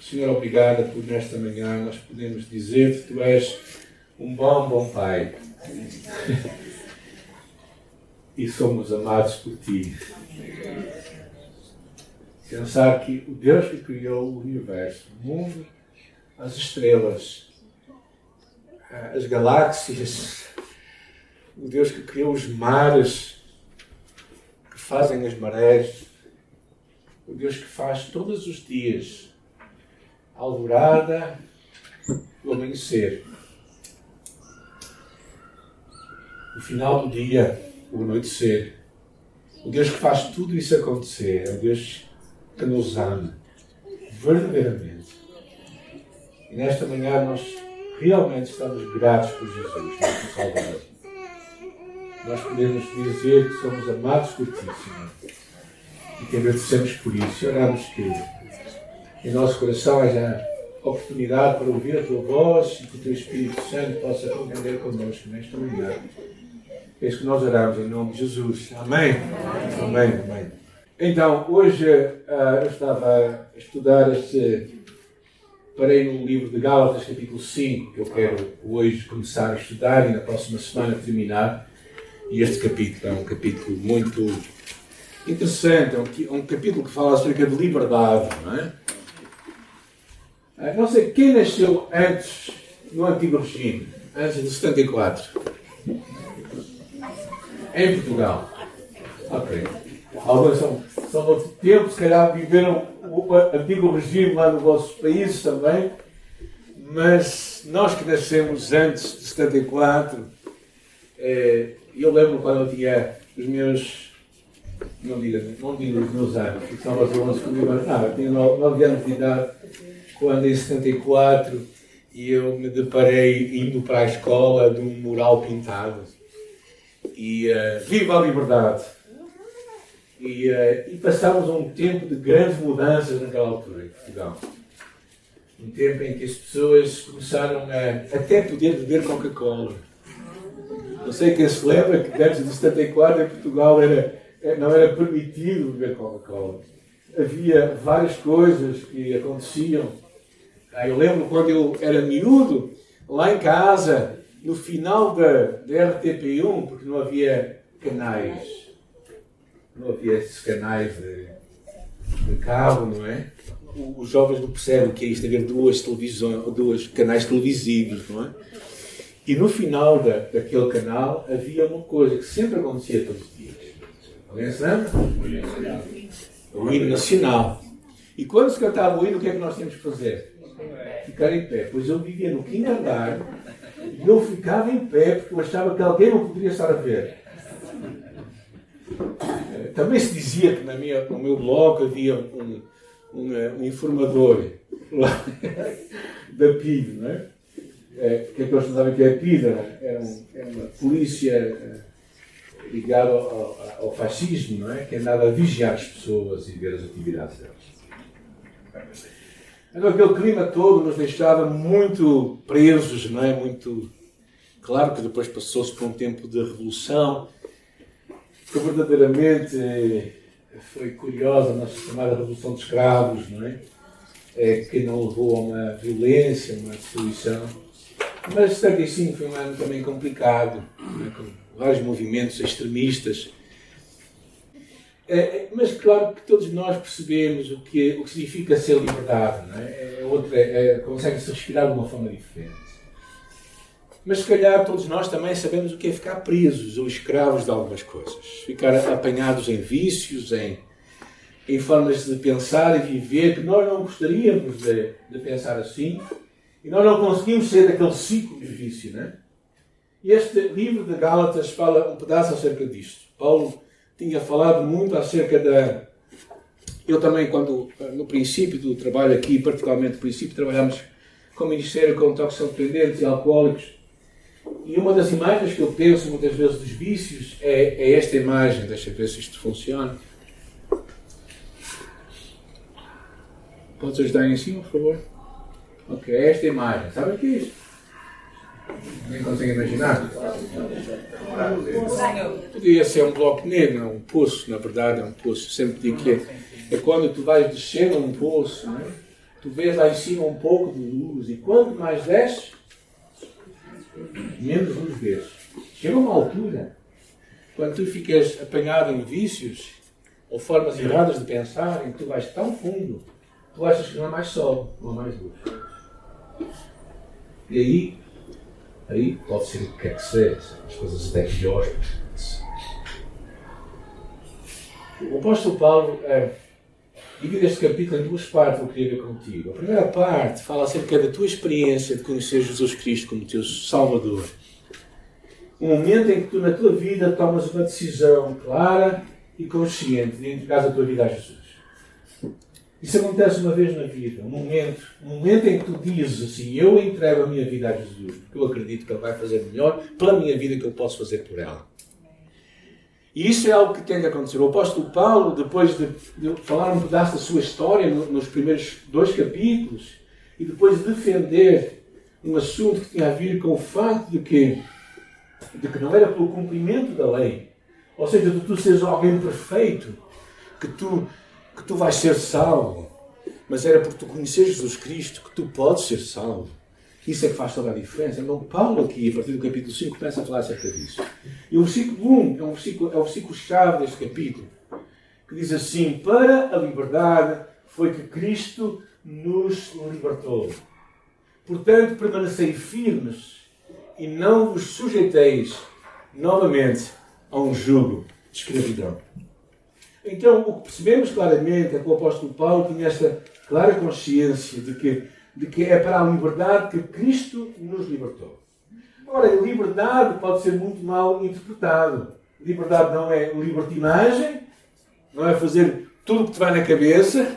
Senhor, obrigada por nesta manhã nós podemos dizer que Tu és um bom Pai. E somos amados por Ti. Pensar que o Deus que criou o universo, o mundo, as estrelas, as galáxias, o Deus que criou os mares, que fazem as marés, o Deus que faz todos os dias a alvorada e o amanhecer, o final do dia, o anoitecer, o Deus que faz tudo isso acontecer, é o Deus que nos ama verdadeiramente. E nesta manhã nós realmente estamos gratos por Jesus, nosso Salvador. Nós podemos dizer que somos amados por Ti, Senhor, e que agradecemos por isso. E oramos que em nosso coração haja oportunidade para ouvir a Tua voz e que o Teu Espírito Santo possa compreender connosco nesta manhã. É isso que nós oramos em nome de Jesus. Amém? Amém. Amém. Então, hoje eu estava a estudar parei no livro de Gálatas, capítulo 5, que eu quero hoje começar a estudar e na próxima semana terminar. E este capítulo é um capítulo muito interessante, é um capítulo que fala acerca de liberdade, não é? Não sei quem nasceu antes, no Antigo Regime, antes de 74. Em Portugal. Ok. Alguns são de outro tempo, se calhar viveram o Antigo Regime lá nos vossos países também, mas nós que nascemos antes de 74, eu lembro quando eu tinha os meus, não digo os meus anos, porque são os 11 comigo, eu tinha 9 anos de idade, quando em 74 eu me deparei indo para a escola de um mural pintado. E viva a liberdade! E passámos um tempo de grandes mudanças naquela altura em Portugal. Um tempo em que as pessoas começaram a até poder beber Coca-Cola. Não sei quem se lembra que antes de 74 em Portugal não era permitido beber Coca-Cola. Havia várias coisas que aconteciam. Eu lembro quando eu era miúdo, lá em casa, no final da RTP1, porque não havia canais. Não havia esses canais de cabo, não é? Os jovens não percebem o que é isto, haver dois canais televisivos, não é? E no final daquele canal havia uma coisa que sempre acontecia todos os dias. Alguém se lembra? O hino nacional. E quando se cantava o hino, o que é que nós tínhamos que fazer? Ficar em pé. Pois eu vivia no quinto andar e eu ficava em pé porque eu achava que alguém não poderia estar a ver. Também se dizia que no meu blog havia um informador lá da PID, não é? Que eles não sabem que é a PID, era uma polícia ligada ao fascismo, não é? Que andava a vigiar as pessoas e ver as atividades delas. Então, aquele clima todo nos deixava muito presos, não é? Muito... Claro que depois passou-se por um tempo de revolução, que verdadeiramente foi curiosa a nossa chamada Revolução de Escravos, não é? Que não levou a uma violência, uma destruição. Mas 75 foi um ano também complicado, não é? Com vários movimentos extremistas. Mas claro que todos nós percebemos o que significa ser liberdade, não é? Consegue-se respirar de uma forma diferente. Mas se calhar todos nós também sabemos o que é ficar presos ou escravos de algumas coisas. Ficar apanhados em vícios, em formas de pensar e viver que nós não gostaríamos de pensar assim. E nós não conseguimos ser daquele ciclo de vício, não é? E este livro de Gálatas fala um pedaço acerca disto. Paulo tinha falado muito acerca da... Eu também, no princípio do trabalho aqui, particularmente no princípio, trabalhamos com o Ministério com toxicodependentes e alcoólicos. E uma das imagens que eu penso muitas vezes dos vícios é esta imagem. Deixa eu ver se isto funciona. Podes ajudar aí em cima, por favor? Ok, é esta imagem. Sabe o que é isto? Nem consegue imaginar? Podia ser um bloco negro, um poço, na verdade é um poço. Eu sempre digo que é quando tu vais descendo um poço, não é? tu vês lá em cima um pouco de luz, e quanto mais desces, menos luz vês. Chega uma altura, quando tu ficas apanhado em vícios, ou formas erradas de pensar, em que tu vais tão fundo, tu achas que não há mais sol, não há mais luz. E aí pode ser o que quer que seja, as coisas até piores. O apóstolo Paulo divide este capítulo em duas partes que eu queria ver contigo. A primeira parte fala acerca da tua experiência de conhecer Jesus Cristo como teu Salvador. Um momento em que tu na tua vida tomas uma decisão clara e consciente de entregar a tua vida a Jesus. Isso acontece uma vez na vida, um momento em que tu dizes assim, eu entrego a minha vida a Jesus, porque eu acredito que Ele vai fazer melhor pela minha vida que eu posso fazer por ela. E isso é algo que tem de acontecer. O apóstolo Paulo, depois de falar um pedaço da sua história nos primeiros 2 capítulos, e depois de defender um assunto que tinha a ver com o facto de que não era pelo cumprimento da lei, ou seja, de tu seres alguém perfeito, que tu vais ser salvo, mas era porque tu conheces Jesus Cristo que tu podes ser salvo. Isso é que faz toda a diferença. Então, Paulo aqui, a partir do capítulo 5, começa a falar acerca disso. E o versículo 1 é o versículo-chave deste capítulo, que diz assim, para a liberdade foi que Cristo nos libertou. Portanto, permanecei firmes e não vos sujeiteis novamente a um jugo de escravidão. Então, o que percebemos claramente é que o apóstolo Paulo tinha esta clara consciência de que é para a liberdade que Cristo nos libertou. Ora, liberdade pode ser muito mal interpretado. Liberdade não é libertinagem, não é fazer tudo o que te vai na cabeça,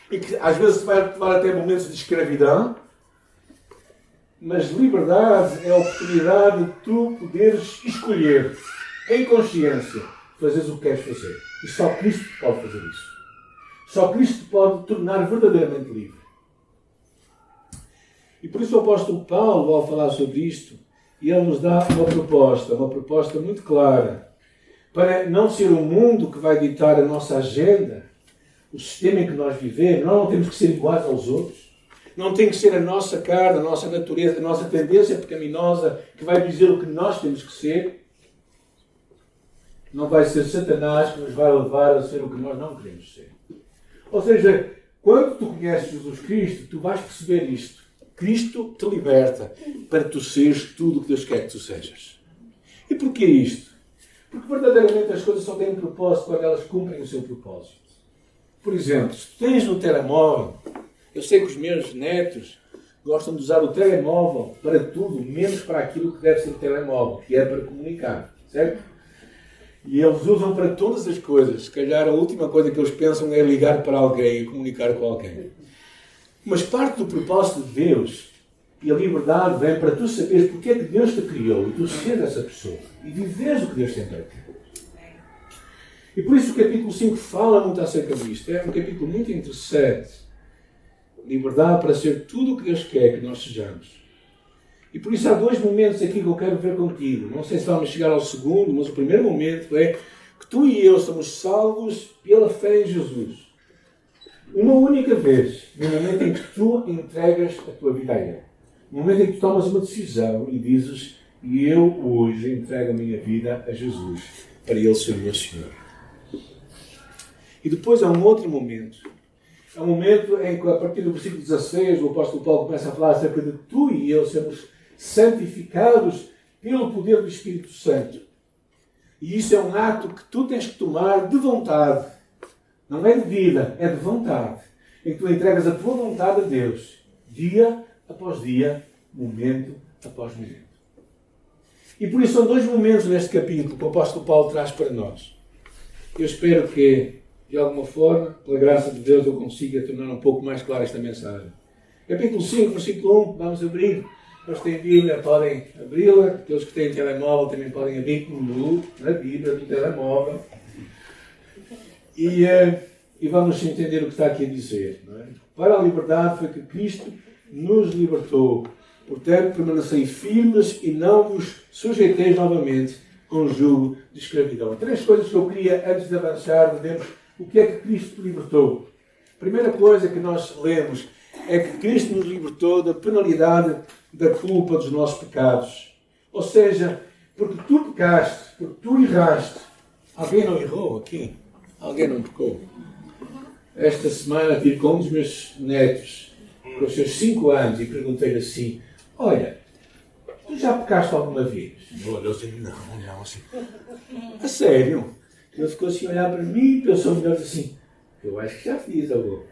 e que às vezes te vai levar até momentos de escravidão. Mas liberdade é a oportunidade de tu poderes escolher, em consciência, fazeres o que queres fazer. E só Cristo pode fazer isso. Só Cristo pode te tornar verdadeiramente livre. E por isso o apóstolo Paulo, ao falar sobre isto, ele nos dá uma proposta muito clara, para não ser o mundo que vai ditar a nossa agenda, o sistema em que nós vivemos. Nós não temos que ser iguais aos outros. Não tem que ser a nossa carne, a nossa natureza, a nossa tendência pecaminosa que vai dizer o que nós temos que ser. Não vai ser Satanás que nos vai levar a ser o que nós não queremos ser. Ou seja, quando tu conheces Jesus Cristo, tu vais perceber isto. Cristo te liberta para tu seres tudo o que Deus quer que tu sejas. E porquê isto? Porque verdadeiramente as coisas só têm um propósito quando elas cumprem o seu propósito. Por exemplo, se tu tens no telemóvel, eu sei que os meus netos gostam de usar o telemóvel para tudo, menos para aquilo que deve ser o telemóvel, que é para comunicar, certo? E eles usam para todas as coisas. Se calhar a última coisa que eles pensam é ligar para alguém e comunicar com alguém. Mas parte do propósito de Deus e a liberdade vem para tu saberes porque é que Deus te criou e tu seres essa pessoa e viveres o que Deus tem para ti. E por isso o capítulo 5 fala muito acerca disto. É um capítulo muito interessante. Liberdade para ser tudo o que Deus quer que nós sejamos. E por isso há 2 momentos aqui que eu quero ver contigo. Não sei se vamos chegar ao segundo, mas o primeiro momento é que tu e eu somos salvos pela fé em Jesus. Uma única vez, no momento em que tu entregas a tua vida a Ele. No momento em que tu tomas uma decisão e dizes, e eu hoje entrego a minha vida a Jesus, para Ele ser o meu Senhor. E depois há um outro momento. É um momento em que, a partir do versículo 16, o apóstolo Paulo começa a falar acerca de tu e eu sermos santificados pelo poder do Espírito Santo. E isso é um ato que tu tens que tomar de vontade. Não é de vida, é de vontade. Em que tu entregas a tua vontade a Deus, dia após dia, momento após momento. E por isso são 2 momentos neste capítulo que o apóstolo Paulo traz para nós. Eu espero que, de alguma forma, pela graça de Deus, eu consiga tornar um pouco mais clara esta mensagem. Capítulo 5, versículo 1, vamos abrir. Os que têm Bíblia podem abri-la. Aqueles que têm telemóvel também podem abrir na Bíblia, no telemóvel. E vamos entender o que está aqui a dizer. Não é? Para a liberdade foi que Cristo nos libertou. Portanto, permanecei firmes e não vos sujeiteis novamente a um jugo de escravidão. 3 coisas que eu queria, antes de avançar, de vermos o que é que Cristo libertou. A primeira coisa que nós lemos é que Cristo nos libertou da penalidade da culpa dos nossos pecados. Ou seja, porque tu pecaste, porque tu erraste. Alguém não errou aqui? Alguém não pecou? Esta semana tive com um dos meus netos, com os seus 5 anos, e perguntei-lhe assim: olha, tu já pecaste alguma vez? Ele olhou assim: não, assim. A sério? Ele ficou assim a olhar para mim e pensou melhor assim: eu acho que já fiz, avô.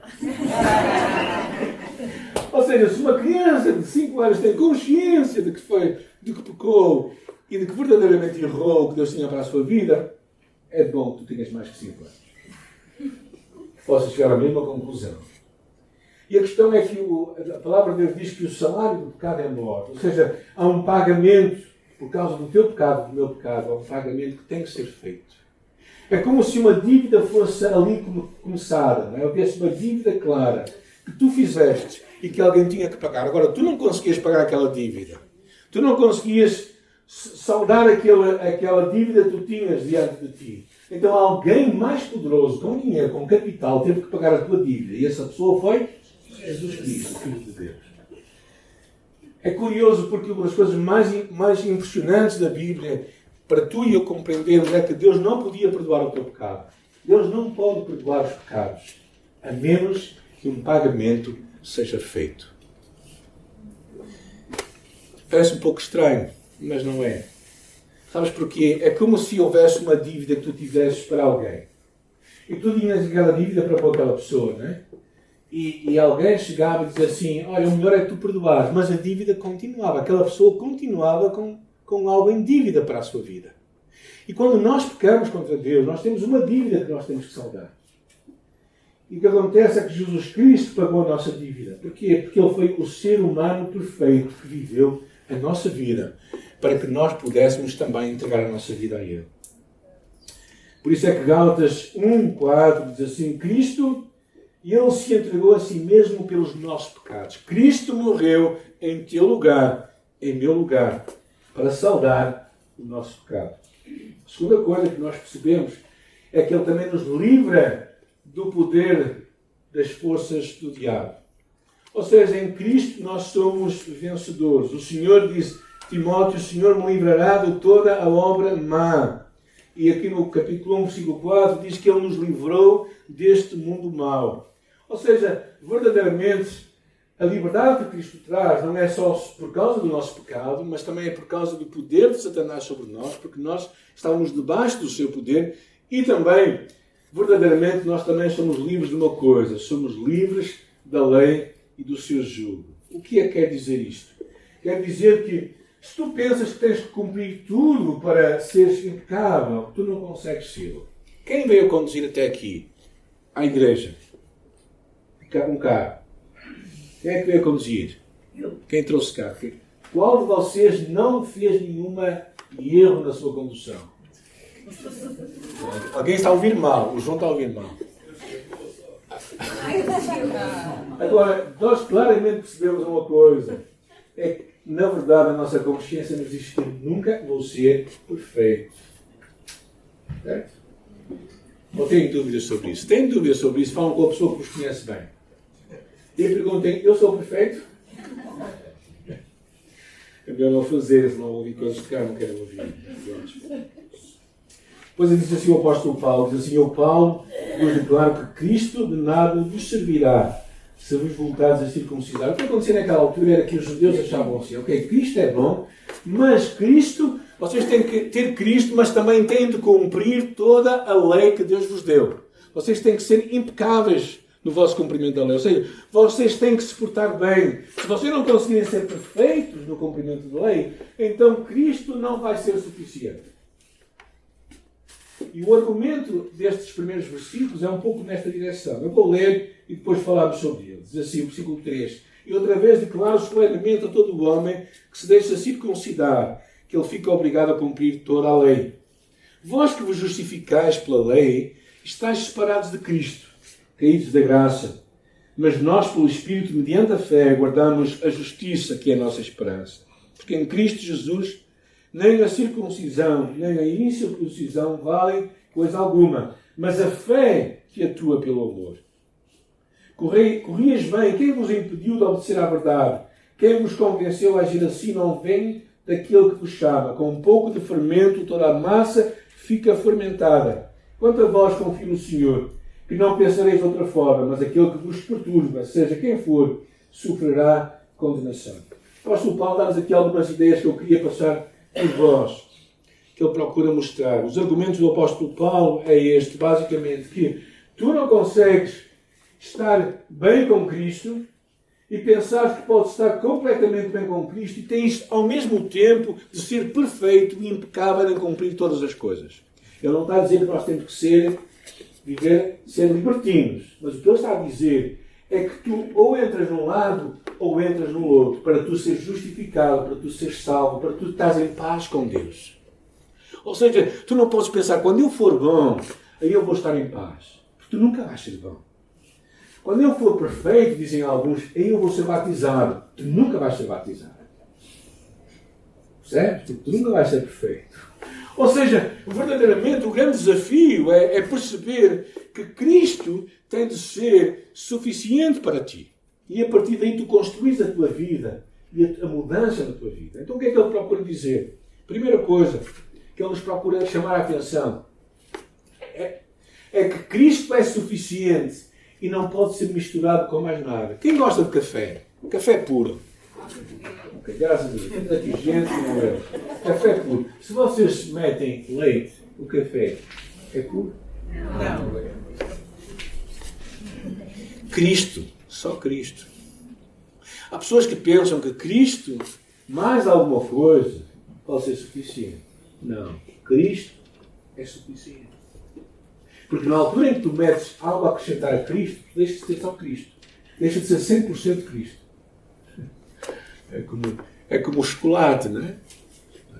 Ou seja, se uma criança de 5 anos tem consciência de que pecou e de que verdadeiramente errou o que Deus tinha para a sua vida, é bom que tu tenhas mais que 5 anos. Possas chegar à mesma conclusão. E a questão é que a palavra de Deus diz que o salário do pecado é morte. Ou seja, há um pagamento, por causa do teu pecado, do meu pecado, há um pagamento que tem que ser feito. É como se uma dívida fosse ali começada, não é? Houvesse uma dívida clara que tu fizeste e que alguém tinha que pagar. Agora, tu não conseguias pagar aquela dívida. Tu não conseguias saldar aquela dívida que tu tinhas diante de ti. Então alguém mais poderoso, com dinheiro, com capital, teve que pagar a tua dívida. E essa pessoa foi Jesus Cristo, Filho de Deus. É curioso porque uma das coisas mais impressionantes da Bíblia, para tu e eu compreendermos, é que Deus não podia perdoar o teu pecado. Deus não pode perdoar os pecados, a menos que um pagamento seja feito. Parece um pouco estranho, mas não é. Sabes porquê? É como se houvesse uma dívida que tu tivesses para alguém. E tu tinhas aquela dívida para aquela pessoa, não é? E alguém chegava e dizia assim: olha, o melhor é tu perdoares. Mas a dívida continuava. Aquela pessoa continuava com algo em dívida para a sua vida. E quando nós pecamos contra Deus, nós temos uma dívida que nós temos que saldar. E o que acontece é que Jesus Cristo pagou a nossa dívida. Porquê? Porque Ele foi o ser humano perfeito que viveu a nossa vida, para que nós pudéssemos também entregar a nossa vida a Ele. Por isso é que Gálatas 1:4 diz assim: Cristo, Ele se entregou a si mesmo pelos nossos pecados. Cristo morreu em teu lugar, em meu lugar, para saldar o nosso pecado. A segunda coisa que nós percebemos é que Ele também nos livra do poder das forças do diabo. Ou seja, em Cristo nós somos vencedores. O Senhor diz: Timóteo, o Senhor me livrará de toda a obra má. E aqui no capítulo 1, versículo 4, diz que Ele nos livrou deste mundo mau. Ou seja, verdadeiramente, a liberdade que Cristo traz não é só por causa do nosso pecado, mas também é por causa do poder de Satanás sobre nós, porque nós estávamos debaixo do seu poder, e também, verdadeiramente, nós também somos livres de uma coisa: somos livres da lei e do seu jugo. O que é que quer dizer isto? Quer dizer que, se tu pensas que tens de cumprir tudo para seres impecável, tu não consegues ser. Quem veio conduzir até aqui? À igreja. Um carro. Quem é que veio conduzir? Quem trouxe carro? Qual de vocês não fez nenhuma erro na sua condução? Alguém está a ouvir mal. O João está a ouvir mal. Agora, nós claramente percebemos uma coisa. É que, na verdade, a nossa consciência nos diz que nunca vou ser perfeito. Certo? Não tenho dúvidas sobre isso. Tenho dúvidas sobre isso. Falam com a pessoa que vos conhece bem. E perguntem: eu sou perfeito? É melhor não fazer, se não ouvir coisas que não quero ouvir. Depois diz assim o apóstolo Paulo: diz assim: eu, Paulo, vos declaro que Cristo de nada vos servirá se vos voltares a circuncidar. O que acontecia naquela altura era que os judeus achavam assim: ok, Cristo é bom, mas Cristo, vocês têm que ter Cristo, mas também têm de cumprir toda a lei que Deus vos deu. Vocês têm que ser impecáveis no vosso cumprimento da lei. Ou seja, vocês têm que se portar bem. Se vocês não conseguirem ser perfeitos no cumprimento da lei, então Cristo não vai ser suficiente. E o argumento destes primeiros versículos é um pouco nesta direção. Eu vou ler e depois falarmos sobre eles. Diz assim, o versículo 3. E outra vez declaro solenemente a todo o homem que se deixa circuncidar, que ele fica obrigado a cumprir toda a lei. Vós que vos justificais pela lei, estáis separados de Cristo, caídos da graça. Mas nós, pelo Espírito, mediante a fé, guardamos a justiça, que é a nossa esperança. Porque em Cristo Jesus, nem a circuncisão, nem a incircuncisão valem coisa alguma, mas a fé que atua pelo amor. Corrias bem, quem vos impediu de obedecer à verdade? Quem vos convenceu a agir assim não vem daquele que vos chama. Com um pouco de fermento toda a massa fica fermentada. Quanto a vós, confio no Senhor, que não pensareis de outra forma, mas aquele que vos perturba, seja quem for, sofrerá condenação. O apóstolo Paulo dá-nos aqui algumas ideias que eu queria passar por vós, que ele procura mostrar. Os argumentos do apóstolo Paulo é este, basicamente, que tu não consegues estar bem com Cristo e pensar que podes estar completamente bem com Cristo e tens, ao mesmo tempo, de ser perfeito e impecável em cumprir todas as coisas. Ele não está a dizer que nós temos que ser libertinos, mas o que ele está a dizer é que tu ou entras num lado ou entras no outro, para tu seres justificado, para tu seres salvo, para tu estás em paz com Deus. Ou seja, tu não podes pensar, quando eu for bom, aí eu vou estar em paz. Porque tu nunca vais ser bom. Quando eu for perfeito, dizem alguns, aí eu vou ser batizado. Tu nunca vais ser batizado. Percebes? Tu nunca vais ser perfeito. Ou seja, verdadeiramente o grande desafio é perceber que Cristo tem de ser suficiente para ti. E a partir daí tu construís a tua vida e a mudança na tua vida. Então o que é que ele procura dizer? Primeira coisa que ele nos procura chamar a atenção é que Cristo é suficiente e não pode ser misturado com mais nada. Quem gosta de café? Café puro. Okay, graças a Deus. Temos aqui gente que não é. Café puro. Se vocês metem leite, o café é puro? Não. Cristo. Só Cristo. Há pessoas que pensam que Cristo, mais alguma coisa, pode ser suficiente. Não. Cristo é suficiente. Porque na altura em que tu metes algo a acrescentar a Cristo, deixa de ser só Cristo. Deixa de ser 100% Cristo. É como o chocolate, não é?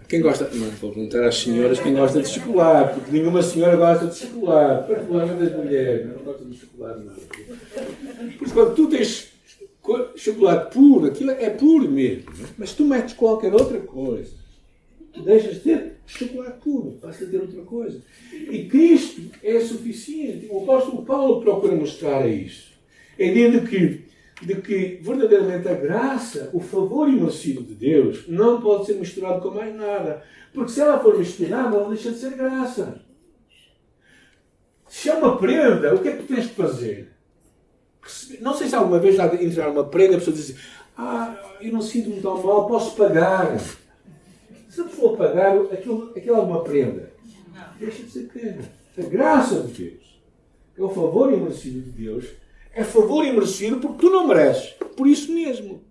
Quem gosta... Não, vou perguntar às senhoras quem gosta de chocolate, porque nenhuma senhora gosta de chocolate. Particularmente as mulheres, não gostam de chocolate nada. Porque quando tu tens chocolate puro, aquilo é puro mesmo. Não é? Mas se tu metes qualquer outra coisa, tu deixas de ter chocolate puro, passas a ter outra coisa. E Cristo é suficiente. O apóstolo Paulo procura mostrar isso. É dizendo de que verdadeiramente a graça, o favor imerecido de Deus, não pode ser misturado com mais nada. Porque se ela for misturada, ela deixa de ser graça. Se é uma prenda, o que é que tu tens de fazer? Não sei se alguma vez já entrar uma prenda, a pessoa diz assim, eu não sinto-me tão mal, posso pagar. Se eu for pagar, aquilo é uma prenda. Deixa de ser prenda. A graça de Deus, é o favor imerecido de Deus, é favor imerecido porque tu não mereces. Por isso mesmo.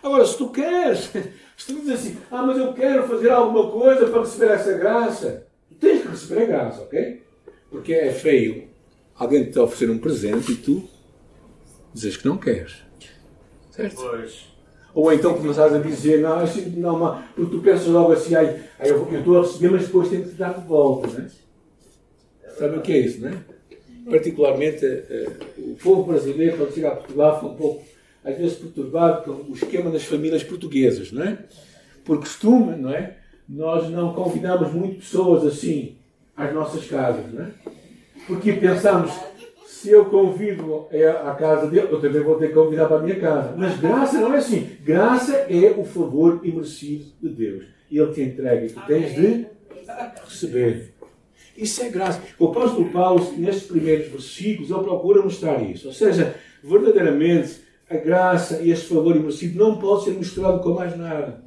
Agora, se tu dizes assim, mas eu quero fazer alguma coisa para receber essa graça, tu tens que receber a graça, ok? Porque é feio alguém te oferecer um presente e tu dizes que não queres. Certo? Pois. Ou então começares a dizer, não, porque tu pensas logo assim, eu estou a receber, mas depois tenho que te dar de volta, não é? Sabe o que é isso, não é? Particularmente, o povo brasileiro, quando chega a Portugal, foi um pouco, às vezes, perturbado com o esquema das famílias portuguesas, não é? Por costume, não é? Nós não convidamos muito pessoas assim às nossas casas, não é? Porque pensamos, se eu convido à casa dele, eu também vou ter que convidar para a minha casa. Mas graça não é assim. Graça é o favor imerecido de Deus. E Ele te entrega e tu tens de receber. Isso é graça. O apóstolo Paulo, nestes primeiros versículos, ele procura mostrar isso. Ou seja, verdadeiramente, a graça e este favor imerecido não pode ser misturado com mais nada.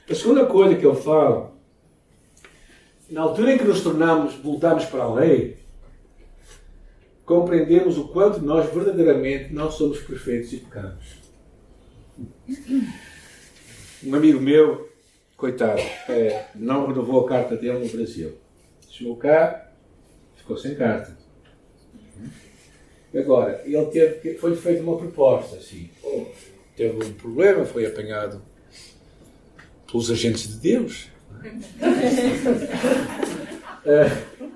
A segunda coisa que ele fala, na altura em que nos voltamos para a lei, compreendemos o quanto nós verdadeiramente não somos perfeitos e pecamos. Um amigo meu, coitado, não renovou a carta dele no Brasil. Chegou cá, ficou sem carta. Agora, foi feita uma proposta, assim. Teve um problema, foi apanhado pelos agentes de Deus.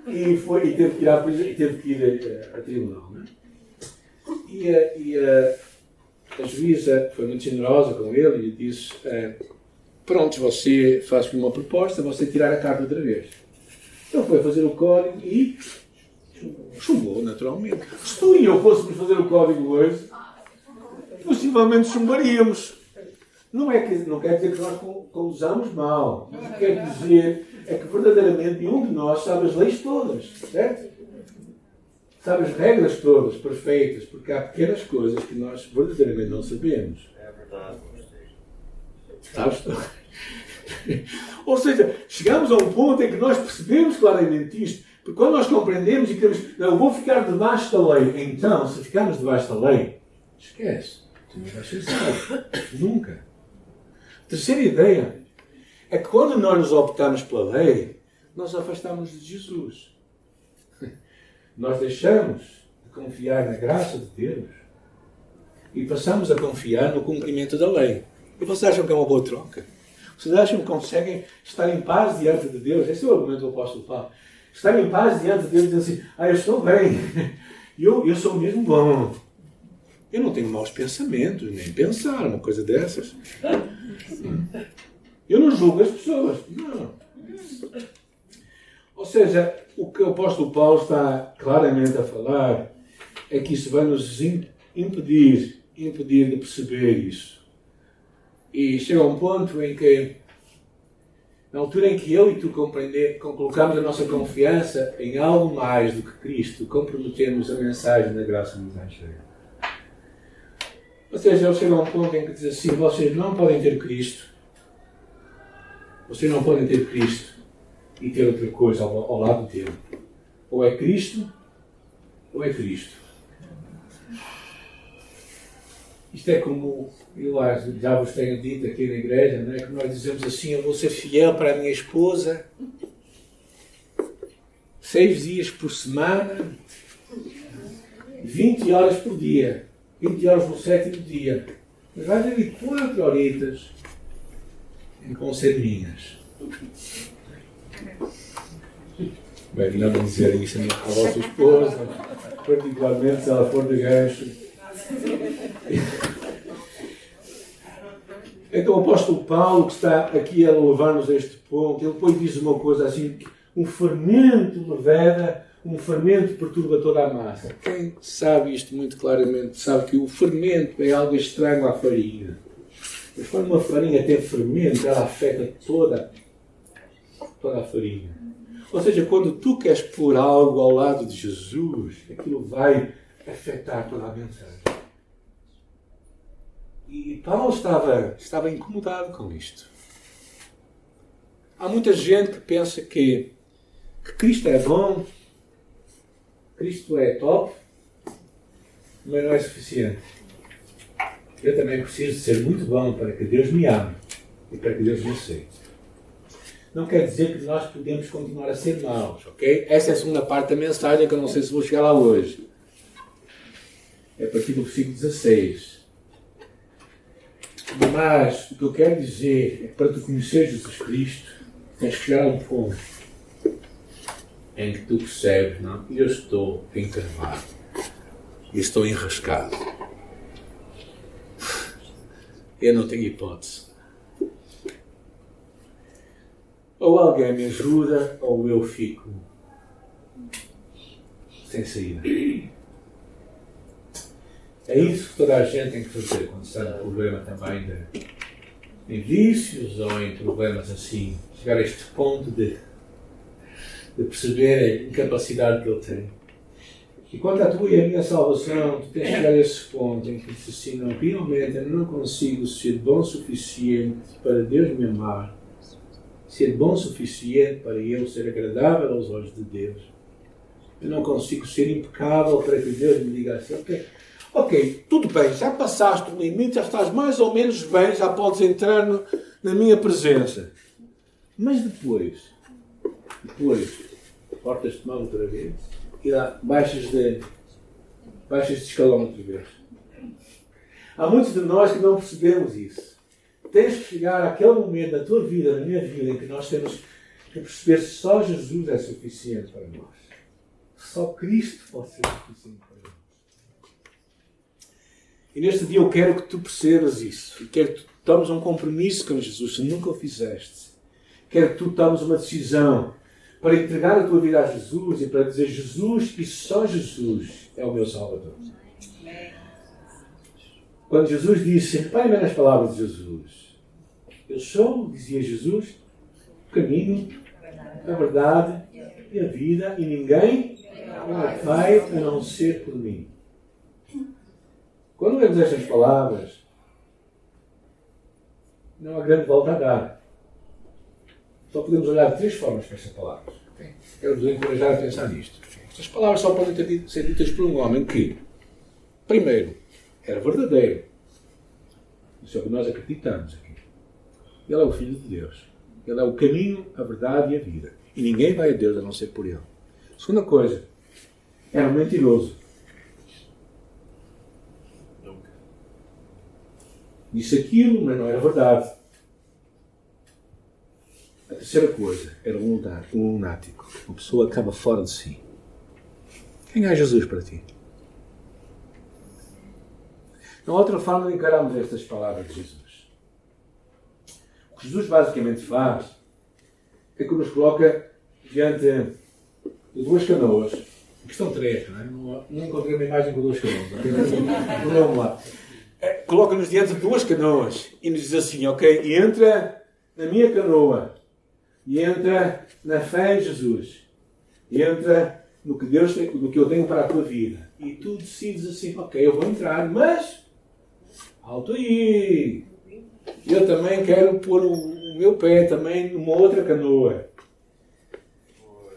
E teve que ir a tribunal. Não é? E a juíza foi muito generosa com ele e disse, pronto, você faz-me uma proposta, você tirar a carta outra vez. Então foi fazer o código e Chumbou, naturalmente. Se tu e eu fôssemos fazer o código hoje, possivelmente chumbaríamos. Não quer dizer que nós conduzamos mal. O que quer dizer é que verdadeiramente nenhum de nós sabe as leis todas. Certo? Sabe as regras todas, perfeitas. Porque há pequenas coisas que nós verdadeiramente não sabemos. É verdade. Sabes? Ou seja, chegamos a um ponto em que nós percebemos claramente isto. Porque quando nós compreendemos e queremos, não, eu vou ficar debaixo da lei. Então, se ficarmos debaixo da lei, esquece. Tu não vais ser salvo. Nunca. Terceira ideia é que quando nós nos optamos pela lei, nós afastamos de Jesus. Nós deixamos de confiar na graça de Deus e passamos a confiar no cumprimento da lei. E vocês acham que é uma boa troca? Vocês acham que conseguem estar em paz diante de Deus? Esse é o argumento do apóstolo Paulo. Estar em paz diante de Deus e dizer assim, eu estou bem, eu sou mesmo bom. Eu não tenho maus pensamentos, nem pensar uma coisa dessas. Eu não julgo as pessoas. Não. Ou seja, o que o apóstolo Paulo está claramente a falar é que isso vai nos impedir de perceber isso. E chega a um ponto em que, na altura em que eu e tu colocamos a nossa confiança em algo mais do que Cristo, comprometemos a mensagem da graça do Evangelho. Ou seja, ele chega a um ponto em que diz assim, vocês não podem ter Cristo. Vocês não podem ter Cristo e ter outra coisa ao lado dele. Ou é Cristo, ou é Cristo. Isto é como, eu já vos tenho dito aqui na igreja, não é? Que nós dizemos assim, eu vou ser fiel para a minha esposa 6 dias por semana, 20 horas por dia. 20 horas no 7º dia. Mas vais ali 4 horitas em conservinhas. Bem, melhor não dizer isso à vossa esposa, particularmente se ela for de gancho. Então o apóstolo Paulo, que está aqui a levar-nos a este ponto, ele depois diz uma coisa assim, um fermento leveda, um fermento perturba toda a massa. Quem sabe isto muito claramente sabe que o fermento é algo estranho à farinha. Mas quando uma farinha tem fermento, ela afeta toda a farinha. Ou seja, quando tu queres pôr algo ao lado de Jesus, aquilo vai afetar toda a mensagem. E Paulo estava incomodado com isto. Há muita gente que pensa que Cristo é bom, Cristo é top, mas não é suficiente. Eu também preciso ser muito bom para que Deus me ame e para que Deus me aceite. Não quer dizer que nós podemos continuar a ser maus, ok? Essa é a segunda parte da mensagem que eu não sei se vou chegar lá hoje. É a partir do versículo 16. Mas o que eu quero dizer é que para tu conhecer Jesus Cristo, tens que chegar a um ponto em que tu percebes, não, eu estou encravado e estou enrascado. Eu não tenho hipótese. Ou alguém me ajuda, ou eu fico sem saída. É isso que toda a gente tem que fazer quando está no problema também em vícios ou em problemas assim. Chegar a este ponto de perceber a incapacidade que ele tem. E quanto à tua e a minha salvação, tu tens de chegar a esse ponto em que dizes assim, não, realmente eu não consigo ser bom o suficiente para Deus me amar, ser bom o suficiente para eu ser agradável aos olhos de Deus. Eu não consigo ser impecável para que Deus me diga assim, ok, tudo bem, já passaste o limite, já estás mais ou menos bem, já podes entrar na minha presença. Mas depois, portas-te mal outra vez e lá baixas de escalão outra vez. Há muitos de nós que não percebemos isso. Tens que chegar àquele momento da tua vida, na minha vida, em que nós temos que perceber que só Jesus é suficiente para nós. Só Cristo pode ser suficiente para nós. E neste dia eu quero que tu percebas isso. E quero que tu tomes um compromisso com Jesus, se nunca o fizeste. Quero que tu tomes uma decisão para entregar a tua vida a Jesus e para dizer Jesus e só Jesus é o meu Salvador. Quando Jesus disse, reparem bem nas palavras de Jesus, eu sou, dizia Jesus, o caminho, a verdade e a vida, e ninguém vai a não ser por mim. Quando lemos estas palavras, não há grande volta a dar. Só podemos olhar de três formas para estas palavras. Quero-vos encorajar a pensar nisto. Estas palavras só podem ser ditas por um homem que, primeiro, era verdadeiro. Isso é o que nós acreditamos aqui. Ele é o Filho de Deus. Ele é o caminho, a verdade e a vida. E ninguém vai a Deus a não ser por Ele. Segunda coisa, era um mentiroso. Disse aquilo, mas não era verdade. A terceira coisa, era um lunático. Uma pessoa que estava fora de si. Quem é Jesus para ti? Não há outra forma de encararmos estas palavras de Jesus. O que Jesus basicamente faz é que nos coloca diante de duas canoas. Aqui estão três, não é? Não encontrei uma imagem com duas canoas. Não é um lado. Coloca-nos diante de duas canoas e nos diz assim, ok, entra na minha canoa e entra na fé em Jesus. E entra no que Deus tem, no que eu tenho para a tua vida. E tu decides assim, ok, eu vou entrar, mas alto aí. Eu também quero pôr o meu pé também numa outra canoa.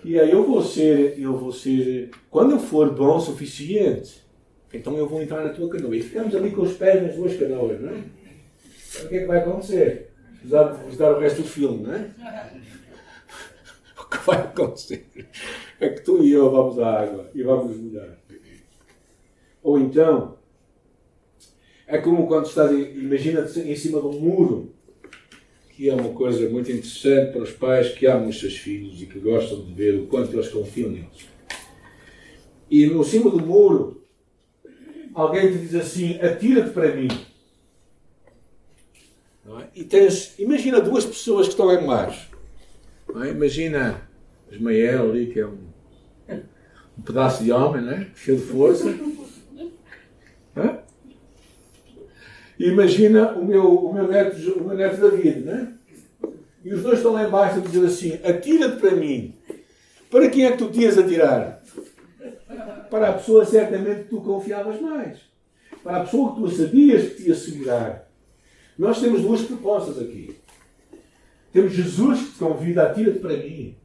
E aí eu vou ser, quando eu for bom o suficiente, então eu vou entrar na tua canoa. E ficamos ali com os pés nas duas canoas, não é? Então, o que é que vai acontecer? Vos dar o resto do filme, não é? O que vai acontecer é que tu e eu vamos à água e vamos molhar. Ou então, é como quando estás, imagina em cima de um muro, que é uma coisa muito interessante para os pais que amam os seus filhos e que gostam de ver o quanto eles confiam neles. E no cima do muro, alguém te diz assim, atira-te para mim. Não é? E imagina duas pessoas que estão lá embaixo. Não é? Imagina Ismael ali, que é um pedaço de homem, não é? Cheio de força. E imagina o meu neto David, não é? E os dois estão lá embaixo a dizer assim, atira-te para mim. Para quem é que tu tinhas a tirar? Para a pessoa certamente que tu confiavas mais. Para a pessoa que tu sabias que te ia segurar. Nós temos duas propostas aqui. Temos Jesus que te convida, atira-te para mim.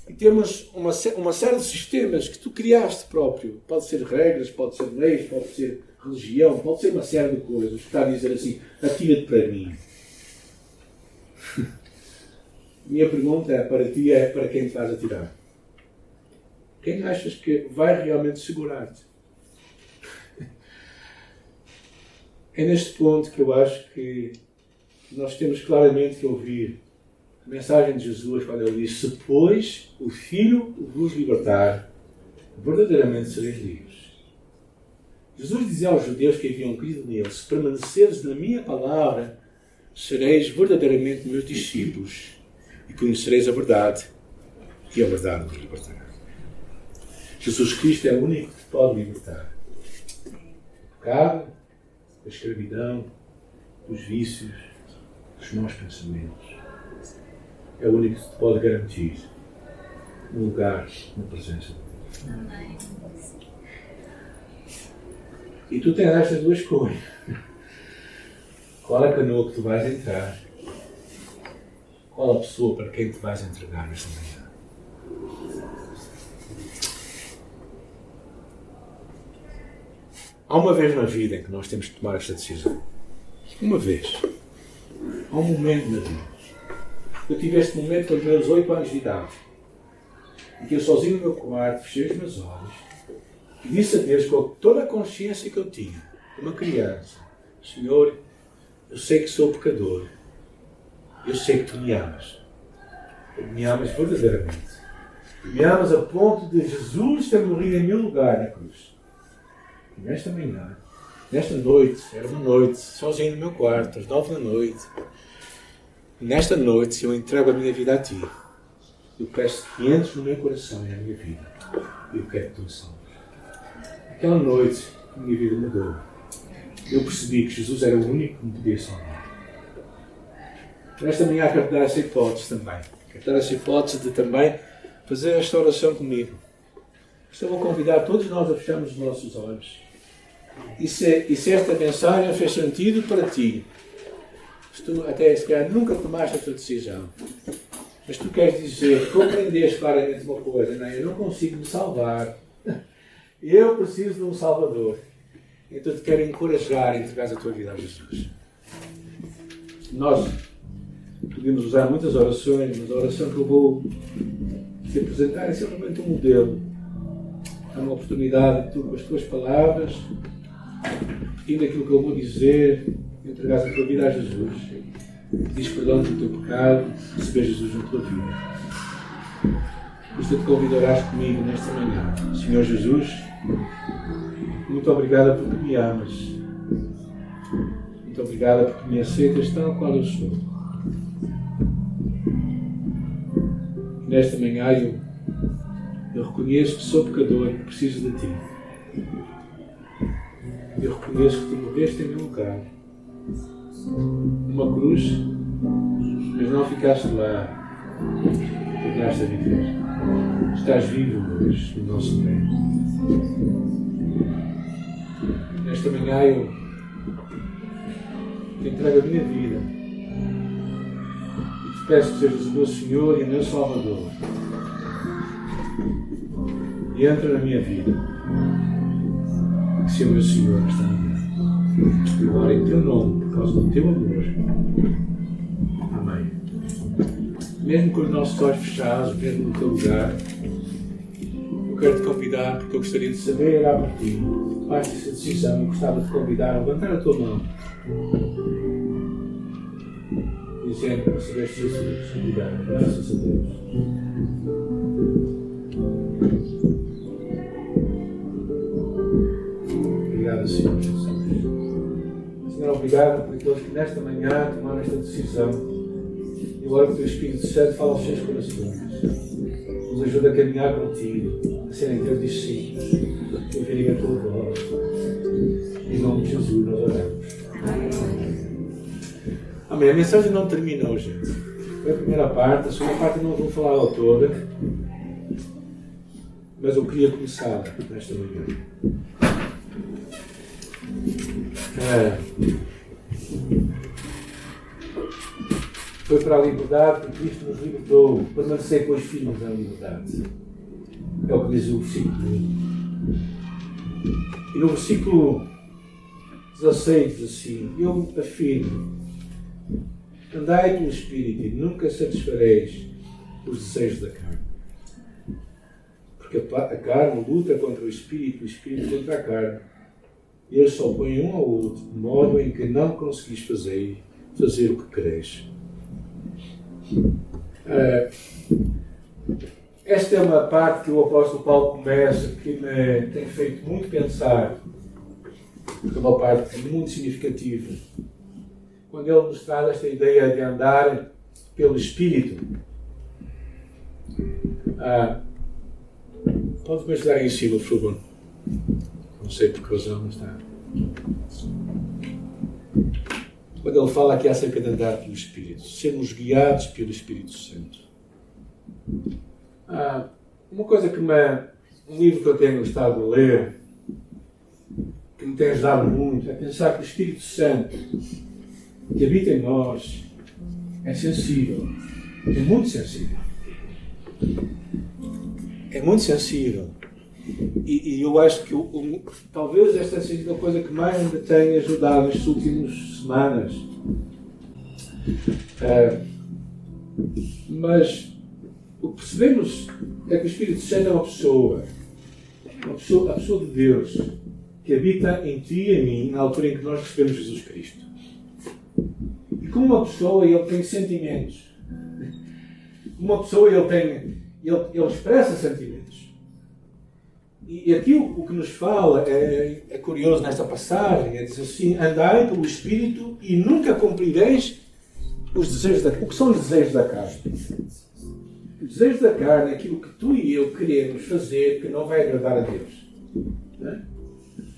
E temos uma série de sistemas que tu criaste próprio. Pode ser regras, pode ser leis, pode ser religião, pode ser uma série de coisas. Que está a dizer assim, atira-te para mim. Minha pergunta para ti é, para quem te vais atirar? Quem achas que vai realmente segurar-te? É neste ponto que eu acho que nós temos claramente que ouvir a mensagem de Jesus quando ele diz, se pois o Filho vos libertar, verdadeiramente sereis livres. Jesus dizia aos judeus que haviam crido nele, se permaneceres na minha palavra, sereis verdadeiramente meus discípulos e conhecereis a verdade, e a verdade vos libertará. Jesus Cristo é o único que te pode libertar do pecado, da escravidão, dos vícios, dos maus pensamentos. É o único que te pode garantir um lugar na presença de Deus. E tu tens estas duas coisas. Qual é a canoa que tu vais entrar? Qual a pessoa para quem te vais entregar nesta manhã? Há uma vez na vida em que nós temos de tomar esta decisão. Uma vez. Há um momento na vida. Eu tive este momento com os meus 8 anos de idade. Em que eu sozinho no meu quarto, fechei os meus olhos e disse a Deus com toda a consciência que eu tinha, como uma criança, Senhor, eu sei que sou pecador. Eu sei que Tu me amas. Me amas verdadeiramente. Me amas a ponto de Jesus ter morrido em meu lugar na cruz. E nesta manhã, nesta noite, era uma noite, sozinho no meu quarto, às 9 da noite. E nesta noite eu entrego a minha vida a Ti. Eu peço que entres no meu coração e na minha vida. Eu quero que tu me salves. Aquela noite, a minha vida mudou. Eu percebi que Jesus era o único que me podia salvar. Nesta manhã quero dar essa hipótese também. Quero dar essa hipótese de também fazer esta oração comigo. Eu vou convidar todos nós a fecharmos os nossos olhos. E se esta mensagem fez sentido para ti, se tu até se calhar nunca tomaste a tua decisão, mas tu queres dizer, compreendeste claramente uma coisa, não, eu não consigo me salvar, eu preciso de um Salvador, então te quero encorajar a entregar a tua vida a Jesus. Nós podemos usar muitas orações, mas a oração que eu vou te apresentar é simplesmente um modelo. É uma oportunidade de tu, com as tuas palavras, repetindo aquilo que eu vou dizer, entregares a tua vida a Jesus. Diz perdão do teu pecado, receber Jesus na tua vida. Por isso te convidarás comigo nesta manhã. Senhor Jesus, muito obrigada porque me amas. Muito obrigada porque me aceitas tal qual eu sou. E nesta manhã eu reconheço que sou pecador e que preciso de ti. Eu reconheço que tu morreste em meu lugar. Uma cruz, mas não ficaste lá. Tornaste a viver. Estás vivo hoje no nosso meio. Nesta manhã eu te entrego a minha vida e te peço que sejas o meu Senhor e o meu Salvador. E entra na minha vida. Que seja o meu Senhor nesta manhã. Eu oro em teu nome, por causa do teu amor. Amém. Mesmo com os nossos olhos fechados, mesmo no teu lugar, eu quero te convidar, porque eu gostaria de saber orar por ti. Tomaste essa decisão, eu gostava de te convidar a levantar a tua mão. Dizendo que recebeste Jesus. Obrigado. Graças a Deus. Obrigado, Senhor Jesus. Senhor, obrigado por aqueles que nesta manhã tomaram esta decisão. Eu oro que o teu Espírito Santo fala aos seus corações. Nos ajuda a caminhar contigo, a serem teus discípulos, a ouvirem a tua voz. Em nome de Jesus nós oramos. Amém. A mensagem não terminou, gente. Foi a primeira parte. A segunda parte eu não vou falar ela toda. Mas eu queria começar nesta manhã. Foi para a liberdade que Cristo nos libertou. Permanecer com os filhos da liberdade. É o que diz o versículo 1. E no versículo 16 diz assim: eu afirmo, andai pelo Espírito e nunca satisfareis os desejos da carne. Porque a carne luta contra o Espírito contra a carne. E eles se opõem um ao outro, de modo em que não conseguis fazer o que quereis. Esta é uma parte que o apóstolo Paulo começa, que me tem feito muito pensar. É uma parte muito significativa. Quando ele nos traz esta ideia de andar pelo Espírito. Pode-me ajudar aí em cima, por favor? Não sei por que razão, mas está. Quando ele fala aqui acerca de andar pelo Espírito, sermos guiados pelo Espírito Santo. Uma coisa que um livro que eu tenho gostado de ler, que me tem ajudado muito, é pensar que o Espírito Santo, que habita em nós, é sensível. É muito sensível. É muito sensível. E eu acho que talvez esta seja a coisa que mais me tem ajudado nestas últimas semanas. Mas o que percebemos é que o Espírito Santo é uma pessoa, a pessoa de Deus, que habita em ti e em mim na altura em que nós recebemos Jesus Cristo. E como uma pessoa, ele tem sentimentos. Como uma pessoa, ele expressa sentimentos. E aqui o que nos fala é curioso nesta passagem, diz assim: andai pelo Espírito e nunca cumprireis os desejos o que são os desejos da carne. O desejo da carne é aquilo que tu e eu queremos fazer que não vai agradar a Deus. Não é?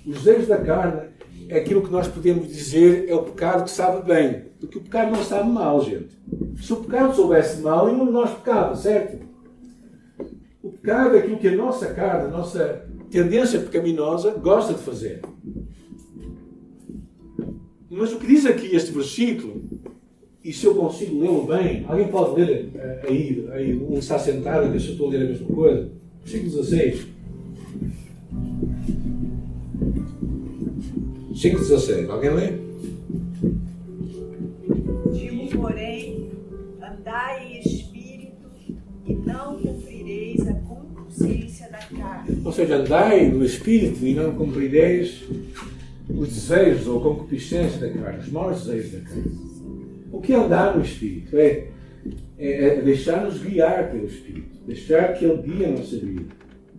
O desejo da carne é aquilo que nós podemos dizer é o pecado que sabe bem. Porque o pecado não sabe mal, gente. Se o pecado soubesse mal, nenhum de nós pecava, certo? O pecado é aquilo que a nossa carne, a nossa tendência pecaminosa, gosta de fazer. Mas o que diz aqui este versículo, e se eu consigo lê-lo bem, alguém pode ler aí um está sentado e deixa eu estou a ler a mesma coisa. Versículo 16. 5,17. Alguém lê? Digo, porém, andai em espírito e não cumprireis a concupiscência da carne. Ou seja, andai no espírito e não cumprireis os desejos ou a concupiscência da carne, os maus desejos da carne. O que é andar no espírito? É deixar-nos guiar pelo espírito, deixar que ele guie a nossa vida,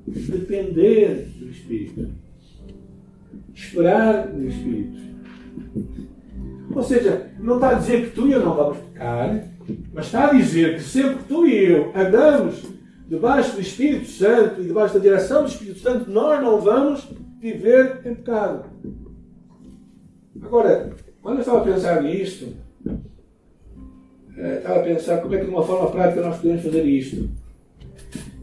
depender do espírito, esperar no espírito. Ou seja, não está a dizer que tu e eu não vamos pecar, mas está a dizer que sempre que tu e eu andamos debaixo do Espírito Santo e debaixo da direção do Espírito Santo, nós não vamos viver em pecado. Agora, quando eu estava a pensar nisto, estava a pensar como é que de uma forma prática nós podemos fazer isto.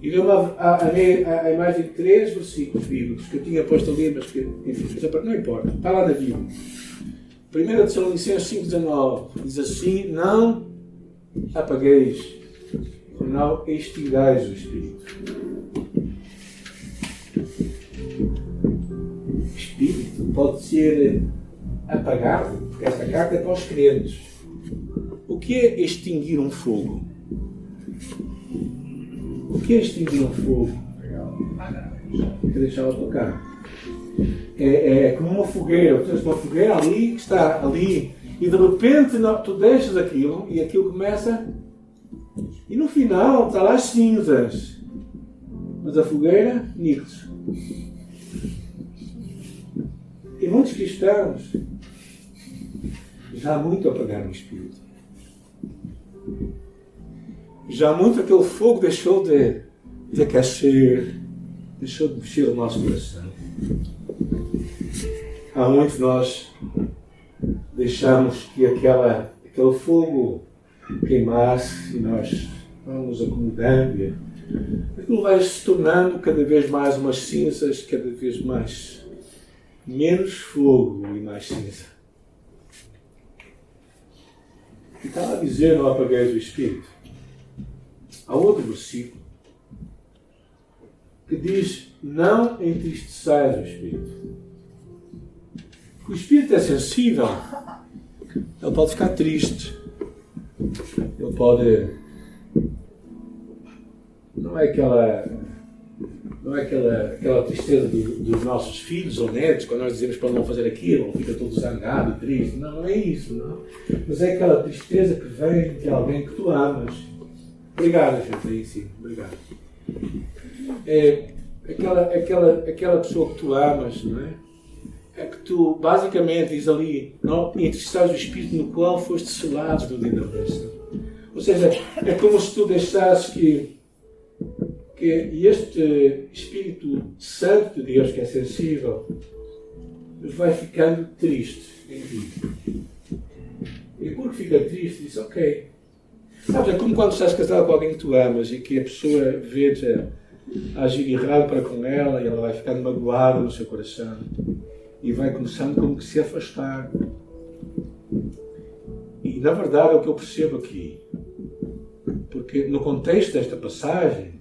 E deu-me a imagem de 3 versículos bíblicos que eu tinha posto ali, mas que, enfim, não importa, está lá na Bíblia. 1 Tessalonicenses 5,19 diz assim: não apagueis, não extingais o Espírito. O Espírito pode ser apagado, porque esta carta é para os crentes. O que é extinguir um fogo? O que é extinguir um fogo? Tem que deixá-la tocar. É como uma fogueira. Tu tens uma fogueira ali, que está ali, e de repente tu deixas aquilo, e aquilo começa, e no final está lá as cinzas. Mas a fogueira, níquel. E muitos cristãos já muito apagaram o Espírito. Já muito aquele fogo deixou de aquecer, deixou de mexer o nosso coração. Há muitos nós deixamos que aquele fogo queimasse e nós vamos acomodando e aquilo vai se tornando cada vez mais umas cinzas, cada vez mais menos fogo e mais cinza. E está a dizer: não apagueis o Espírito. Há outro versículo que diz: não entristeçais o Espírito. Porque o Espírito é sensível. Ele pode ficar triste. Ele pode... Não é aquela tristeza dos nossos filhos ou netos, quando nós dizemos para não fazer aquilo, ou fica todo zangado e triste. Não é isso, não. Mas é aquela tristeza que vem de alguém que tu amas. Obrigado, gente, aí sim. Obrigado. É aquela pessoa que tu amas, não é? É que tu, basicamente, diz ali: não entristeçais o Espírito no qual foste selados no dia da redenção. Ou seja, é como se tu deixasses que este Espírito Santo de Deus, que é sensível, vai ficando triste em ti. E porque fica triste, diz: ok. Sabes, é como quando estás casado com alguém que tu amas e que a pessoa vê-te a agir errado para com ela e ela vai ficando magoada no seu coração e vai começando como que se afastar. E na verdade é o que eu percebo aqui. Porque no contexto desta passagem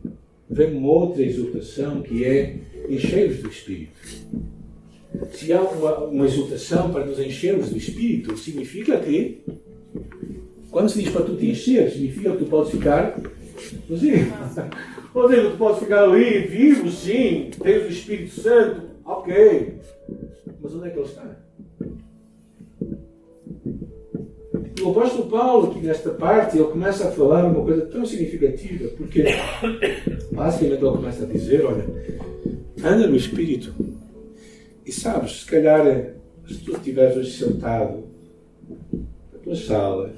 vem uma outra exortação que é encher-vos do Espírito. Se há uma exortação para nos enchermos do Espírito, significa que, quando se diz para tu te encher, significa que tu podes ficar vazio. Ou seja, tu podes ficar ali, vivo, sim, tens o Espírito Santo, ok. Mas onde é que ele está? O apóstolo Paulo, aqui nesta parte, ele começa a falar uma coisa tão significativa, porque basicamente ele começa a dizer: olha, anda no Espírito. E sabes, se calhar, se tu estiveres hoje sentado na tua sala,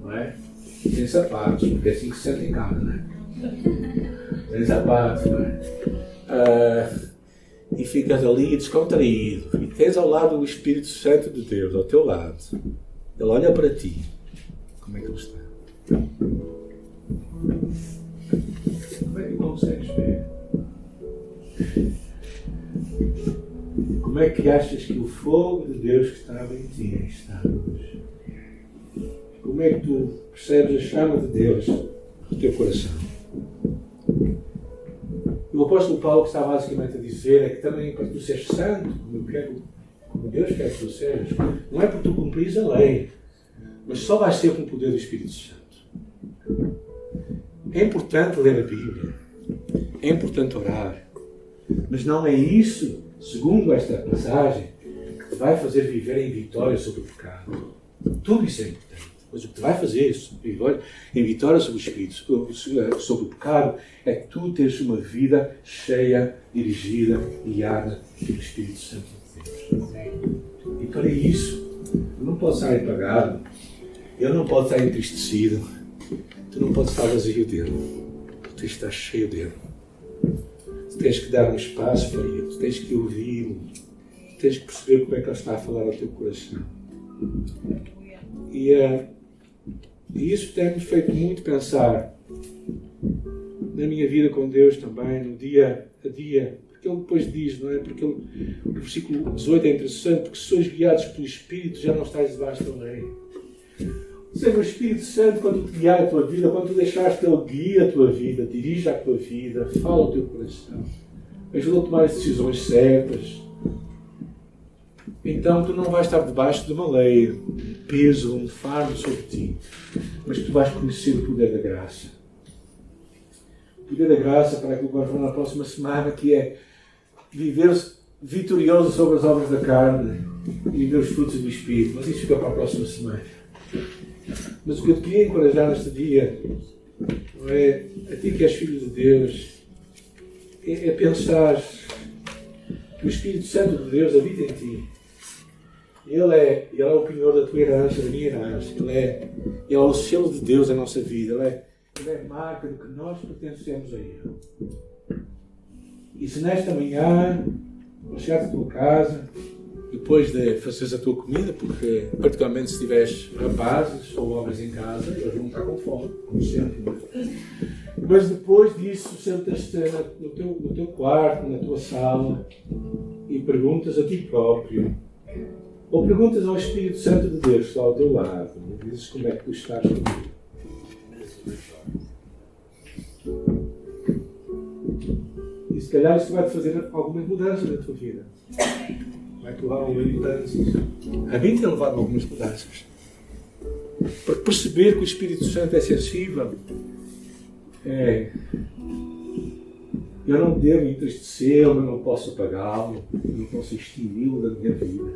não é? Sem sapatos, porque é assim que se senta em casa, não é? Tens a paz, não é? E ficas ali descontraído. E tens ao lado o Espírito Santo de Deus, ao teu lado. Ele olha para ti. Como é que ele está? Como é que consegues ver? Como é que achas que o fogo de Deus que estava em ti está hoje? Como é que tu percebes a chama de Deus no teu coração? E o apóstolo Paulo está basicamente a dizer é que também para tu seres santo, como Deus quer que tu sejas, não é porque tu cumprires a lei, mas só vais ser com o poder do Espírito Santo. É importante ler a Bíblia, é importante orar, mas não é isso, segundo esta passagem, que te vai fazer viver em vitória sobre o pecado. Tudo isso é importante, mas o que te vai fazer em vitória sobre o Espírito, sobre o pecado, é que tu teres uma vida cheia, dirigida e guiada pelo Espírito Santo de Deus. E para isso, tu não podes estar apagado, ele não pode estar entristecido, tu não podes estar vazio dele, tu tens que estar cheio dele. Tu tens que dar um espaço para ele, tu tens que ouvi-lo, tu tens que perceber como é que ele está a falar ao teu coração. E isso tem-me feito muito pensar na minha vida com Deus também, no dia a dia. Porque ele depois diz, não é? Porque o versículo 18 é interessante, porque se sois guiados pelo Espírito, já não estáis debaixo da lei. Ou seja, o Espírito Santo, quando te guiar a tua vida, quando tu deixares que ele guie a tua vida, dirija a tua vida, fala ao teu coração, ajuda a tomar as decisões certas, então tu não vais estar debaixo de uma lei, um peso, um fardo sobre ti, mas tu vais conhecer o poder da graça. O poder da graça para aquilo que vamos falar na próxima semana, que é viver vitorioso sobre as obras da carne e viver os frutos do Espírito. Mas isso fica para a próxima semana. Mas o que eu te queria encorajar neste dia, não é, a ti que és filho de Deus, é pensar que o Espírito Santo de Deus habita em ti. Ele é o penhor da tua herança, da minha herança. Ele é o selo de Deus na nossa vida. Ele é marca de que nós pertencemos a Ele. E se nesta manhã, ao chegares à tua casa, depois de fazeres a tua comida, porque particularmente se tiveres rapazes ou homens em casa, eles vão estar com fome, como sempre. Mas depois disso, sentas-te no teu quarto, na tua sala, e perguntas a ti próprio, ou perguntas ao Espírito Santo de Deus que está ao teu lado, e dizes como é que tu estás comigo. E se calhar isso vai-te fazer alguma mudança na tua vida. Vai-te levar a alguma mudança. A mim tem levado a algumas mudanças. Para perceber que o Espírito Santo é sensível, eu não devo entristecê-lo, eu não posso apagá-lo, eu não posso extingui-lo da minha vida.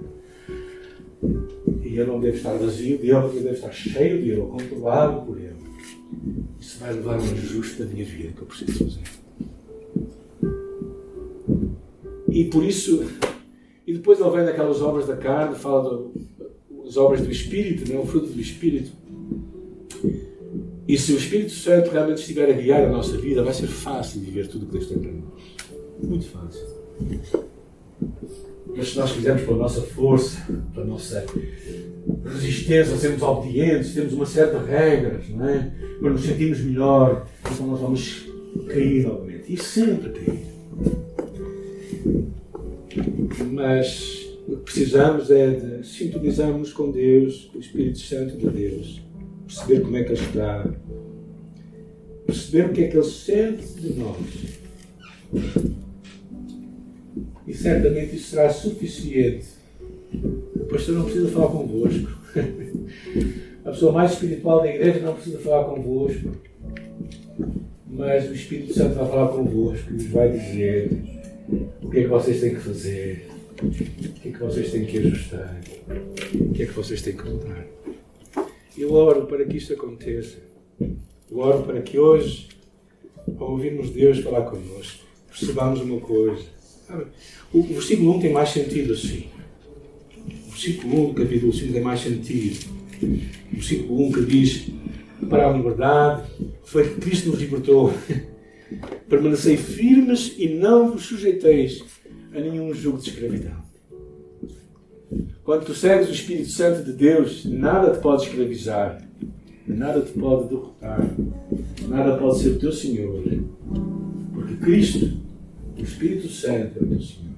E eu não devo estar vazio dele, eu devo estar cheio dele, controlado por ele. Isso vai levar um ajuste da minha vida que eu preciso fazer. E por isso, e depois ele vem daquelas obras da carne, fala das obras do Espírito, não é? O fruto do Espírito. E se o Espírito Santo realmente estiver a guiar a nossa vida, vai ser fácil viver tudo o que Deus tem para nós. Muito fácil. Mas se nós fizermos pela nossa força, pela nossa resistência, sermos obedientes, temos uma certa regra, não é? Para nos sentirmos melhor, então nós vamos cair novamente. E sempre cair. Mas o que precisamos é de sintonizarmos com Deus, com o Espírito Santo de Deus, perceber como é que Ele está, perceber o que é que Ele sente de nós. E certamente isso será suficiente. O pastor não precisa falar convosco. A pessoa mais espiritual da igreja não precisa falar convosco. Mas o Espírito Santo vai falar convosco e vos vai dizer o que é que vocês têm que fazer, o que é que vocês têm que ajustar, o que é que vocês têm que mudar. Eu oro para que isto aconteça. Eu oro para que hoje, ao ouvirmos Deus falar connosco, percebamos uma coisa. O versículo 1 tem mais sentido assim. O versículo 1 do capítulo 5 tem mais sentido. O versículo 1 que diz: para a liberdade. Foi que Cristo nos libertou. Permanecei firmes e não vos sujeiteis a nenhum jugo de escravidão. Quando tu segues o Espírito Santo de Deus, nada te pode escravizar, nada te pode derrotar, nada pode ser o teu Senhor, porque Cristo, o Espírito Santo, é o teu Senhor.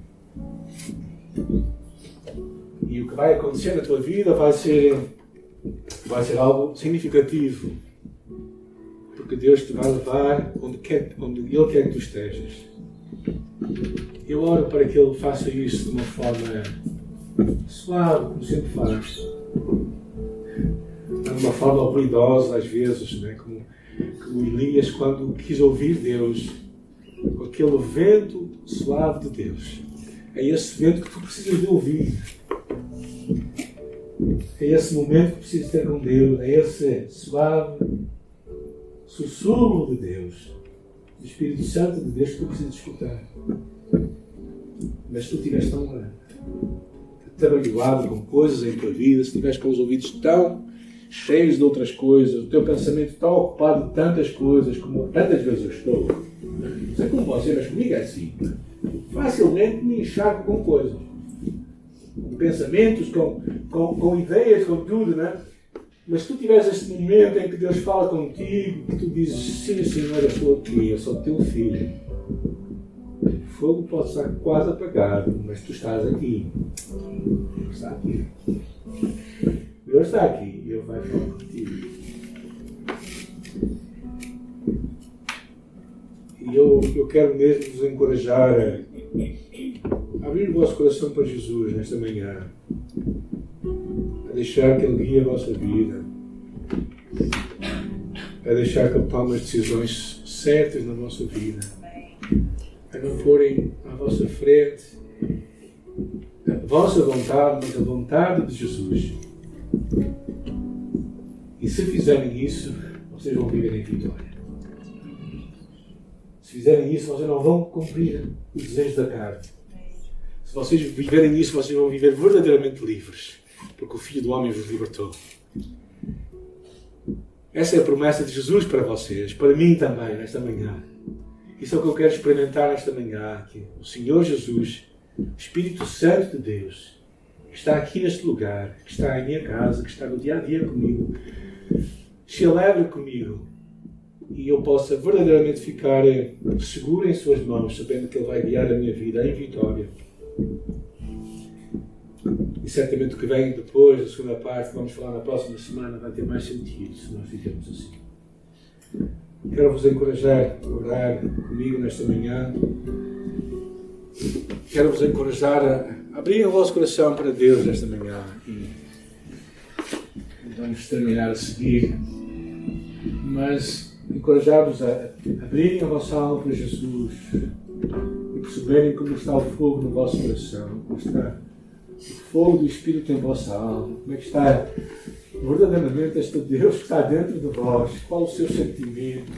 E o que vai acontecer na tua vida vai ser algo significativo, porque Deus te vai levar onde Ele quer que tu estejas. Eu oro para que Ele faça isso de uma forma suave, como sempre faz. De uma forma ruidosa, às vezes, né? como Elias, quando quis ouvir Deus, com aquele vento suave de Deus. É esse vento que tu precisas de ouvir. É esse momento que precisas ter com Deus. É esse suave sussurro de Deus, do Espírito Santo de Deus que tu precisas escutar. Mas se tu estiveres tão atabalhoado com coisas em tua vida, se estiveres com os ouvidos tão cheios de outras coisas, o teu pensamento tão ocupado de tantas coisas, como tantas vezes eu estou, não sei como você, mas comigo é assim. Facilmente me encharco com coisas, com pensamentos, com ideias, com tudo, né? Mas se tu tiveres este momento em que Deus fala contigo, que tu dizes, sim Senhor, eu estou aqui, eu sou teu filho. O fogo pode estar quase apagado, mas tu estás aqui. Deus está aqui. Deus está aqui e Ele vai falar contigo. E eu quero mesmo vos encorajar a abrir o vosso coração para Jesus nesta manhã. A deixar que Ele guie a vossa vida. A deixar que Ele tome as decisões certas na vossa vida. A não porem à vossa frente a vossa vontade, mas a vontade de Jesus. E se fizerem isso, vocês vão viver em vitória. Se fizerem isso, vocês não vão cumprir os desejos da carne. Se vocês viverem isso, vocês vão viver verdadeiramente livres. Porque o Filho do Homem vos libertou. Essa é a promessa de Jesus para vocês, para mim também, nesta manhã. Isso é o que eu quero experimentar nesta manhã. Que o Senhor Jesus, o Espírito Santo de Deus, que está aqui neste lugar, que está em minha casa, que está no dia a dia comigo, se alegre comigo e eu possa verdadeiramente ficar seguro em suas mãos, sabendo que Ele vai guiar a minha vida em vitória. E certamente o que vem depois, a segunda parte, vamos falar na próxima semana, vai ter mais sentido se nós ficarmos assim. Quero vos encorajar a orar comigo nesta manhã. Quero vos encorajar a abrir o vosso coração para Deus nesta manhã. E vamos terminar a seguir. Mas encorajar-vos a abrirem a vossa alma para Jesus e perceberem como está o fogo no vosso coração, como está o fogo do Espírito em vossa alma, como é que está verdadeiramente este Deus que está dentro de vós, qual o seu sentimento,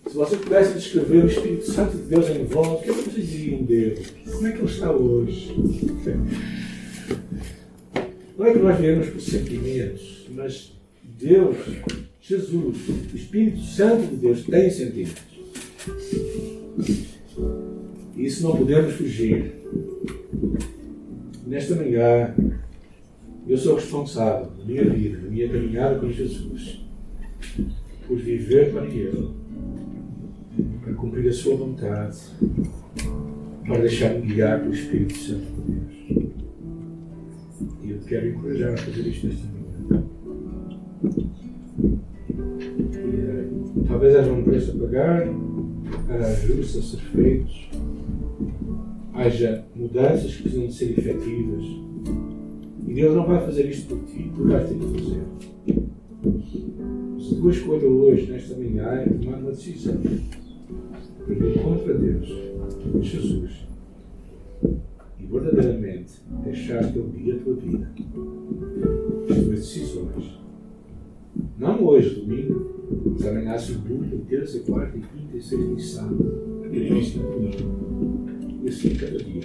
se vocês pudessem descrever o Espírito Santo de Deus em vós, o que é que vocês diriam dele? Como é que ele está hoje? Não é que nós viemos por sentimentos, mas Deus, Jesus, o Espírito Santo de Deus tem sentimentos. E isso não podemos fugir. Nesta manhã, eu sou responsável da minha vida, da minha caminhada com Jesus, por viver para Ele, para cumprir a sua vontade, para deixar-me guiar pelo Espírito Santo de Deus. E eu quero encorajar a fazer isto nesta manhã. E talvez haja um preço a pagar, haja ajustes a ser feitos, haja mudanças que precisam de ser efetivas. E Deus não vai fazer isto por ti, tu vais ter que fazer. Mas a tua escolha hoje, nesta manhã, é tomar uma decisão para ir contra Deus, Jesus, e verdadeiramente deixar que Ele guie a tua vida, as tuas decisões. Não hoje, domingo, mas amanhã, segunda, terça, quarta, quinta, sexta e sábado, e próximo domingo. E assim cada dia.